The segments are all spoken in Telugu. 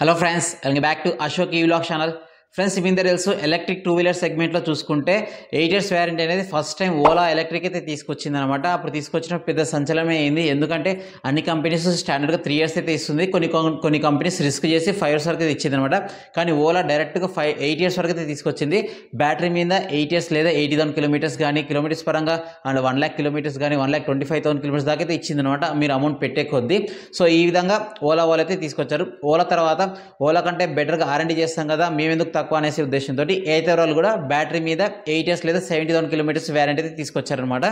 Hello friends, welcome back to Ashok ఈ వ్లాగ్ ఛానల్. ఫ్రెండ్స్, మీ తెలుసు ఎలక్ట్రిక్ టూ వీలర్ సెగ్మెంట్లో చూసుకుంటే 8 ఇయర్స్ వ్యారంటీ అనేది ఫస్ట్ టైం ఓలా ఎలక్ట్రిక్ అయితే తీసుకొచ్చింది అనమాట. అప్పుడు తీసుకొచ్చిన పెద్ద సంచలనమే అయింది. ఎందుకంటే అన్ని కంపెనీస్ స్టాండర్డ్గా 3 ఇయర్స్ అయితే ఇస్తుంది. కొన్ని కంపెనీస్ రిస్క్ చేసి 5 ఇయర్స్ వరకు అయితే ఇచ్చింది అనమాట. కానీ ఓలా డైరెక్ట్గా 8 ఇయర్స్ వరకు అయితే తీసుకొచ్చింది. బ్యాటరీ మీద 8 ఇయర్స్ లేదా 80,000 కిలోమీటర్స్ కానీ, కిలోమీటర్స్ పరంగా అండ్ 1 lakh కిలోమీటర్స్ కానీ 1,25,000 కిలోమీటర్స్ దాకా అయితే ఇచ్చింది అనమాట, మీరు అమౌంట్ పెట్టే కొద్దీ. సో ఈ విధంగా ఓలా వాళ్ళు అయితే తీసుకొచ్చారు. ఓలా తర్వాత ఓలా కంటే బెటర్గా R&D చేస్తాం కదా, మేము ఎందుకు తక్కువ అనేసి ఉద్దేశంతో ఏథర్ వాళ్ళు కూడా బ్యాటరీ మీద 8 ఇయర్స్ లేదా 70,000 కిలోమీటర్స్ వ్యారంటీ అయితే తీసుకొచ్చారనమాట.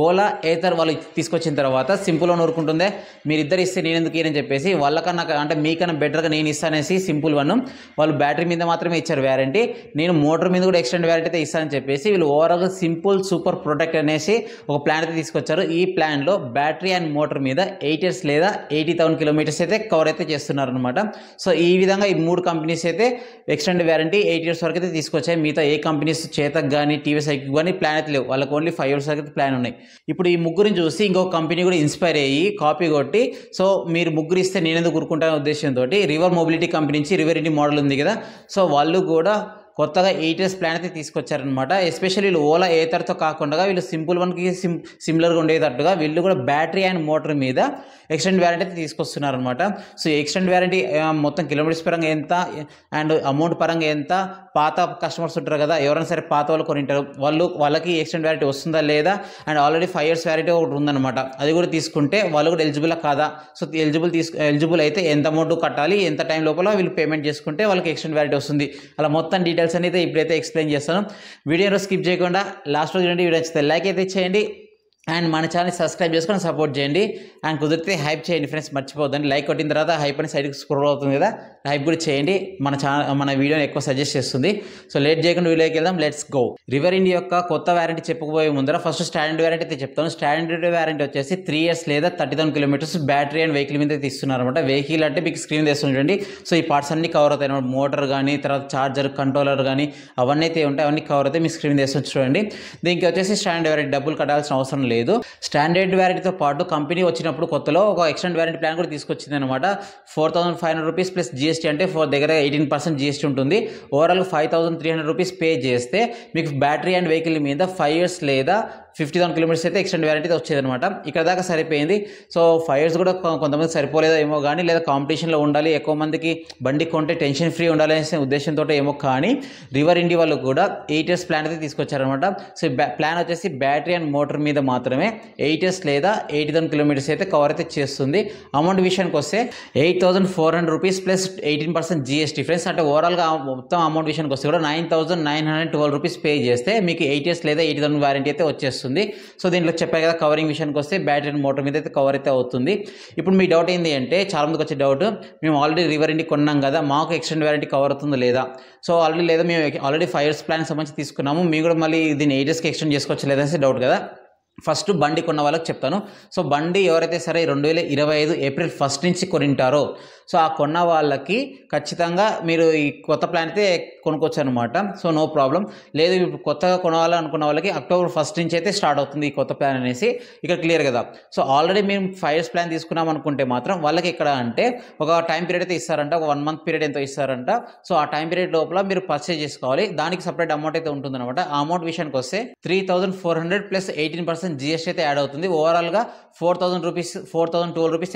ఓలా ఏథర్ వాళ్ళు తీసుకొచ్చిన తర్వాత సింపుల్గా ఊరుకుంటుందే, మీరు ఇద్దరు ఇస్తే నేను ఎందుకు అని చెప్పేసి వాళ్ళకన్నా అంటే మీకన్నా బెటర్గా నేను ఇస్తానేసి సింపుల్ వన్ వాళ్ళు బ్యాటరీ మీద మాత్రమే ఇచ్చారు వ్యారంటీ. నేను మోటార్ మీద కూడా ఎక్స్టెండ్ వ్యారంటీ అయితే ఇస్తానని చెప్పేసి వీళ్ళు ఓవరాల్గా సింపుల్ సూపర్ ప్రొటెక్ట్ అనేసి ఒక ప్లాన్ అయితే తీసుకొచ్చారు. ఈ ప్లాన్లో బ్యాటరీ అండ్ మోటార్ మీద 8 ఇయర్స్ లేదా 80,000 కిలోమీటర్స్ అయితే కవర్ అయితే చేస్తున్నారు అనమాట. సో ఈ విధంగా ఈ 3 కంపెనీస్ అయితే ఎక్స్టెండ్ వ్యారంటీ 8 ఇయర్స్ వరకు అయితే తీసుకొచ్చాయి. మిగతా ఏ కంపెనీస్ చేతక్ కానీ టీవీఎస్ ఐక్యూ కానీ ప్లాన్ అయితే లేవు, వాళ్ళకి ఓన్లీ 5 ఇయర్స్ వరకు అయితే ప్లాన్ ఉన్నాయి. ఇప్పుడు ఈ ముగ్గురిని చూసి ఇంకొక కంపెనీ కూడా ఇన్స్పైర్ అయ్యి కాపీ కొట్టి, సో మీరు ముగ్గురు ఇస్తే నేను ఎందుకు ఊరుకుంటానే ఉద్దేశంతో రివర్ మొబిలిటీ కంపెనీ నుంచి రివర్ ఇండి మోడల్ ఉంది కదా, సో వాళ్ళు కూడా కొత్తగా 8 ఇయర్స్ ప్లాన్ అయితే తీసుకొచ్చారనమాట. ఎస్పెషల్లీ వీళ్ళు ఓలా ఏథర్తో కాకుండా వీళ్ళు సింపుల్ వన్కి సిమిలర్గా ఉండేటట్టుగా వీళ్ళు కూడా బ్యాటరీ అండ్ మోటార్ మీద ఎక్స్టెండ్ వ్యారంటీ అయితే తీసుకొస్తున్నారనమాట. సో ఎక్స్టెండ్ వ్యారంటీ మొత్తం కిలోమీటర్స్ పరంగా ఎంత అండ్ అమౌంట్ పరంగా ఎంత, పాత కస్టమర్స్ ఉంటారు కదా, ఎవరైనా సరే పాత వాళ్ళు కొనింటారు, వాళ్ళకి ఎక్స్టెండ్ వ్యారంటీ వస్తుందా లేదా, అండ్ ఆల్రెడీ 5 ఇయర్స్ వ్యారంటీ ఒకటి ఉందన్నమాట, అది కూడా తీసుకుంటే వాళ్ళు కూడా ఎలిజిబుల్ కాదా, సో ఎలిజిబుల్ అయితే ఎంత అమౌంట్ కట్టాలి, ఎంత టైం లోపల వీళ్ళు పేమెంట్ చేసుకుంటే వాళ్ళకి ఎక్స్టెండ్ వ్యారంటీ వస్తుంది, అలా మొత్తం డీటెయిల్స్ అయితే ఇప్పుడైతే ఎక్స్ప్లెయిన్ చేస్తాను. వీడియోలో స్కిప్ చేయకుండా లాస్ట్లో చూడండి. వీడియో నచ్చితే లైక్ అయితే చేయండి అండ్ మన ఛానల్ సబ్స్క్రైబ్ చేసుకొని సపోర్ట్ చేయండి. అండ్ కుదిరితే హైప్ చేయండి ఫ్రెండ్స్, మర్చిపోద్దండి. లైక్ కొట్టిన తర్వాత హైప్ అని సైడ్కి స్క్రోల్ అవుతుంది కదా, హైప్ కూడా చేయండి, మన వీడియోని ఎక్కువ సజెస్ట్ చేస్తుంది. సో లేట్ చేయకుండా వీడియోకి వెళ్దాం, లెట్స్ గో. రివర్ ఇండి యొక్క కొత్త వ్యారంటీ చెప్పుకోబోయే ముందర ఫస్ట్ స్టాండర్డ్ వ్యారంటీ అయితే చెప్తాను. స్టాండర్డ్ వ్యారంటీ వచ్చేసి 3 ఇయర్స్ లేదా 30,000 కిలోమీటర్స్ బ్యాటరీ అండ్ వెహికల్ మీద తీస్తున్నారు అనమాట. వెహికల్ అంటే మీకు స్క్రీన్ తెస్తుంది చూడండి. సో ఈ పార్ట్స్ అన్ని కవర్ అవుతాయి అనమాట. మోటార్ కానీ, తర్వాత చార్జర్, కంట్రోలర్ కానీ అవన్నీ అయితే ఉంటాయి, అవన్నీ కవర్ అవుతాయి, మీకు స్క్రీన్ తెస్తుంది చూడండి. దీనికి వచ్చేసి స్టాండర్డ్ వ్యారంటీ, డబ్బులు కట్టాల్సిన అవసరం లేదు. స్టాండర్డ్ వ్యారంటీతో పాటు కంపెనీ వచ్చినప్పుడు కొత్తలో ఒక ఎక్స్టెండ్ వ్యారంటీ ప్లాన్ కూడా తీసుకొచ్చింది అనమాట. 4,500 రూపీస్ ప్లస్ జీఎస్టీ, అంటే దగ్గర 18% జీఎస్టీ ఉంటుంది. ఓవరాల్ 5,300 రూపీస్ పే చేస్తే మీకు బ్యాటరీ అండ్ వెహికల్ మీద 5 ఇయర్స్ లేదా 50,000 కిలోమీటర్స్ అయితే ఎక్స్టెండ్ వ్యారంటీ అయితే వచ్చేదనమాట. ఇక్కడ దాకా సరిపోయింది. సో 5 ఇయర్స్ కూడా కొంతమంది సరిపోలేదో ఏమో కానీ, లేదా కాంపిటీషన్లో ఉండాలి, ఎక్కువ మందికి బండి కొంటే టెన్షన్ ఫ్రీ ఉండాలి అనే ఉద్దేశంతో ఏమో కానీ రివర్ ఇండి వాళ్ళు కూడా 8 ఇయర్స్ ప్లాన్ అయితే తీసుకొచ్చారనమాట. సో ప్లాన్ వచ్చేసి బ్యాటరీ అండ్ మోటార్ మీద మాత్రమే 8 ఇయర్స్ లేదా 80,000 కిలోమీటర్స్ అయితే కవర్ అయితే చేస్తుంది. అమౌంట్ విషయానికి వస్తే 8,400 రూపీస్ ప్లస్ 18% జీఎస్టీ ఫ్రెండ్స్, అంటే ఓవరాల్గా మొత్తం అమౌంట్ విషయానికి వస్తే కూడా 9,912 రూపీస్ పే చేస్తే మీకు 8 ఇయర్స్ లేదా 80,000 వారంటీ అయితే వచ్చేస్తుంది. సో దీంట్లో చెప్పారు కదా, కవరింగ్ విషయానికి వస్తే బ్యాటరీ అండ్ మోటార్ మీద అయితే కవర్ అయితే అవుతుంది. ఇప్పుడు మీ డౌట్ ఏంటి అంటే, చాలా మందికి వచ్చే డౌట్, మేము ఆల్రెడీ రివర్ ఇండి కొన్నాం కదా, మాకు ఎక్స్టెండ్ వారంటీ కవర్ అవుతుందో లేదా, సో ఆల్రెడీ లేదా మేము ఆల్రెడీ 5 ఇయర్స్ ప్లాన్ సంబంధించి తీసుకున్నాము, మేము కూడా మళ్ళీ దీన్ని 8 ఇయర్స్కి ఎక్స్టెండ్ చేసుకోవచ్చు లేదనేసి డౌట్ కదా. ఫస్ట్ బండి కొన్న వాళ్ళకి చెప్తాను. సో బండి ఎవరైతే సరే 2025 ఏప్రిల్ 1 నుంచి కొనింటారో, సో ఆ కొన్న వాళ్ళకి ఖచ్చితంగా మీరు ఈ కొత్త ప్లాన్ అయితే కొనుక్కోవచ్చు అనమాట. So no problem. లేదు ఇప్పుడు కొత్తగా కొనాలనుకున్న వాళ్ళకి అక్టోబర్ 1 నుంచి అయితే స్టార్ట్ అవుతుంది ఈ కొత్త ప్లాన్ అనేసి ఇక్కడ క్లియర్ కదా. సో ఆల్రెడీ మేము 5 ఇయర్స్ ప్లాన్ తీసుకున్నాం అనుకుంటే మాత్రం వాళ్ళకి ఇక్కడ అంటే ఒక టైం పీరియడ్ అయితే ఇస్తారంట, ఒక 1 మంత్ పీరియడ్ ఎంతో ఇస్తారంట. సో ఆ టైం పీరియడ్ లోపల మీరు పర్చేజ్ చేసుకోవాలి, దానికి సపరేట్ అమౌంట్ అయితే ఉంటుంది అనమాట. ఆ అమౌంట్ విషయానికి వస్తే 3,400 ప్లస్ 18% జీఎస్టీ అయితే యాడ్ అవుతుంది. ఓవరాల్గా 4,012 రూపీస్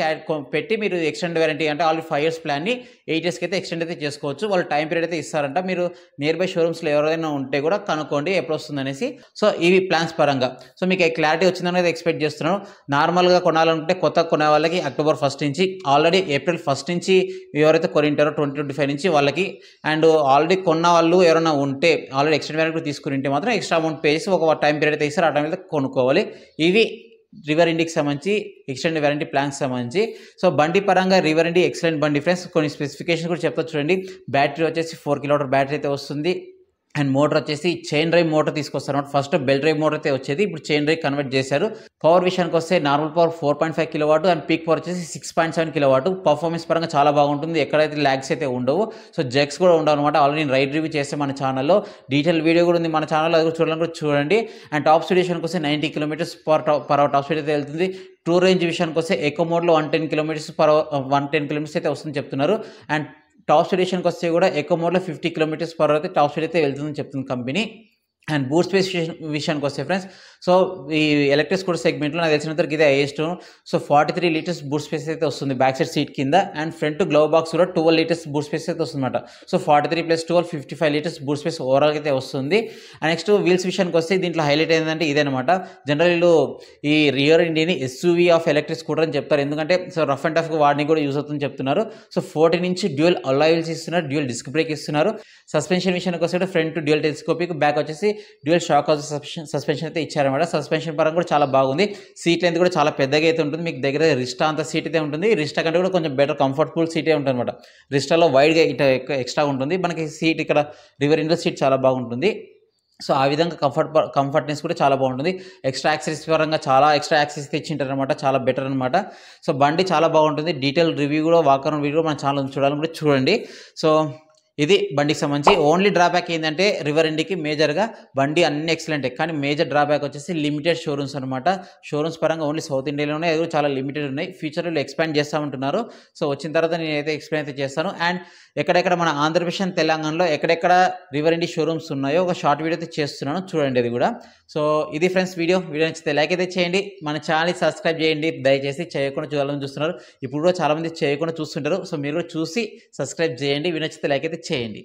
పెట్టి మీరు ఎక్స్టెండ్ వారంటీ అంటే ఆల్రెడీ 5 ఇయర్స్ ప్లాన్ని 8 ఇయర్స్కి అయితే ఎక్స్టెండ్ అయితే చేసుకోవచ్చు. వాళ్ళు టైం పీరియడ్ అయితే ఇస్తారంట. మీరు నియర్ బై షోరూమ్స్లో ఎవరైనా ఉంటే కూడా కనుక్కోండి ఎప్పుడు వస్తుంది అనేసి. సో ఇవి ప్లాన్స్ పరంగా సో మీకు క్లారిటీ వచ్చిందనేది ఎక్స్పెక్ట్ చేస్తున్నాను. నార్మల్గా కొనాలనుకుంటే కొత్త కొనే వాళ్ళకి అక్టోబర్ 1 నుంచి, ఆల్రెడీ ఏప్రిల్ 1 నుంచి ఎవరైతే కొనింటారో 2025 నుంచి వాళ్ళకి, అండ్ ఆల్రెడీ కొన్న వాళ్ళు ఎవరైనా ఉంటే ఆల్రెడీ ఎక్స్టెండ్ వారంటీ తీసుకుని ఉంటే మాత్రం ఎక్స్ట్రా అమౌంట్ పే చేసి ఒక టైం పీరియడ్ అయితే ఇస్తారు, ఆ టైం అయితే కొనుక్కోవాలి. ఇవి రివర్ ఇండికి సంబంధించి ఎక్స్టెండ్ వారంటీ ప్లాన్స్ సంబంధించి. సో బండి పరంగా రివర్ ఇండి ఎక్సలెంట్ బండి ఫ్రెండ్స్. కొన్ని స్పెసిఫికేషన్ కూడా చెప్తా చూడండి. బ్యాటరీ వచ్చేసి 4 కిలోమీటర్ బ్యాటరీ అయితే వస్తుంది. అండ్ మోటార్ వచ్చేసి చైన్ డ్రైవ్ మోటార్ తీసుకొస్తారు అనమాట. ఫస్ట్ బెల్ డ్రైవ్ మోటార్ అయితే వచ్చేది, ఇప్పుడు చైన్ డ్రైవ్ కన్వర్ట్ చేశారు. పవర్ విషయానికి వస్తే normal power 4.5 kilowatt and peak power వచ్చేసి 6.7 కిలోవాట్. పర్ఫార్మెన్స్ పరంగా చాలా బాగుంటుంది, ఎక్కడైతే ల్యాగ్స్ అయితే ఉండవు. సో జెక్స్ కూడా ఉండవు అనమాట. ఆల్రెడీ నేను రైడ్ రివ్యూ చేస్తే మన ఛానల్లో డీటెయిల్ వీడియో కూడా ఉంది మన ఛానల్లో, అది కూడా చూడాలని కూడా చూడండి. అండ్ టాప్ స్పీడ్ విషయానికి వస్తే 90 kilometres per hour top speed అయితే వెళ్తుంది. టూ రేంజ్ విషయానికి వస్తే ఎకో మోడ్లో 110 కిలోమీటర్స్ అయితే వస్తుంది చెప్తున్నారు. అండ్ టాప్ స్పీడ్ విషయానికి వస్తే కూడా ఎకో మోడ్లో 50 km/h అయితే టాప్ స్పీడ్ అయితే వెళ్తుందని చెప్తుంది కంపెనీ. అండ్ బూట్ స్పేస్ విషయానికి వస్తే ఫ్రెండ్స్, సో ఈ ఎలక్ట్రిక్ స్కూటర్ సెగ్మెంట్లో నాకు తెలిసినంతవరకు ఇదే highest. So 43 litres boot space అయితే వస్తుంది బ్యాక్ సైడ్ సీట్ కింద. అండ్ ఫ్రంట్ గ్లవ్ బాక్స్ కూడా 12 లీటర్స్ బూట్ స్పేస్ అయితే వస్తుంది అనమాట. So 43 + 12 55 litres boot space overall అయితే వస్తుంది. అండ్ నెక్స్ట్ వీల్స్ విషయానికి వస్తే దీంట్లో హైలైట్ ఏంటంటే ఇదేనమాట. జనరల్ వీళ్ళు ఈ రియర్ ఇండియని ఎస్యూవీ ఆఫ్ ఎలక్ట్రిక్ స్కూటర్ అని చెప్తారు, ఎందుకంటే సో రఫ్ అండ్ టఫ్ వాడిని కూడా యూజ్ అవుతుందని చెప్తున్నారు. So 14 inch dual alloy wheels ఇస్తున్నారు, డ్యూయల్ డిస్క్ బ్రేక్ ఇస్తున్నారు. సస్పెన్షన్ విషయానికి వస్తే ఫ్రంట్ డ్యూయల్ టెలిస్కోపిక్, బ్యాక్ వచ్చేసి డ్యూయల్ షాక్ సస్పెన్షన్ అయితే ఇచ్చారన్నమాట. సస్పెన్షన్ పరంగా కూడా చాలా బాగుంది. సీట్ లెంత్ కూడా చాలా పెద్దగా అయితే ఉంటుంది. మీకు దగ్గర రిస్టా అంత సీట్ అయితే ఉంటుంది. రిస్టా కంటే కూడా కొంచెం బెటర్ కంఫర్టబుల్ సీటే ఉంటుంది అనమాట. రిస్టాలో వైడ్గా ఇట్లా ఎక్స్ట్రా ఉంటుంది. మనకి సీట్ ఇక్కడ రివర్ ఇండో సీట్ చాలా బాగుంటుంది. సో ఆ విధంగా కంఫర్ట్నెస్ కూడా చాలా బాగుంటుంది. ఎక్స్ట్రా యాక్సెసరీస్ పరంగా చాలా ఎక్స్ట్రా యాక్సెసరీస్ తెచ్చింటారు అనమాట, చాలా బెటర్ అనమాట. సో బండి చాలా బాగుంటుంది. డీటెయిల్ రివ్యూ కూడా వాకర్ వీడియో మన ఛానల్ చూడాలనుకుంటే చూడండి. సో ఇది బండికి సంబంధించి. ఓన్లీ డ్రాబ్యాక్ ఏంటంటే రివర్ ఇండికి మేజర్గా బండి అన్ని ఎక్సలెంట్, కానీ మేజర్ డ్రాబ్యాక్ వచ్చేసి లిమిటెడ్ షోరూమ్స్ అనమాట. షోరూమ్స్ పరంగా ఓన్లీ సౌత్ ఇండియాలోనే అది చాలా లిమిటెడ్ ఉన్నాయి. ఫ్యూచర్లో ఎక్స్పాండ్ చేస్తూ ఉంటున్నారు. సో వచ్చిన తర్వాత నేనైతే ఎక్స్ప్లెయిన్ అయితే చేస్తాను. అండ్ ఎక్కడెక్కడ మన ఆంధ్రప్రదేశ్ అండ్ తెలంగాణలో ఎక్కడెక్కడ రివర్ ఇండి షోరూమ్స్ ఉన్నాయో ఒక షార్ట్ వీడియో అయితే చేస్తున్నాను, చూడండి అది కూడా. సో ఇది ఫ్రెండ్స్ వీడియో నచ్చితే లైక్ అయితే చేయండి. మన ఛానల్ని సబ్స్క్రైబ్ చేయండి దయచేసి. చేయకుండా చూడాలని చూస్తున్నారు, ఇప్పుడు కూడా చాలామంది చేయకుండా చూస్తుంటారు. సో మీరు కూడా చూసి సబ్స్క్రైబ్ చేయండి. నచ్చితే లైక్ అయితే చేయండి.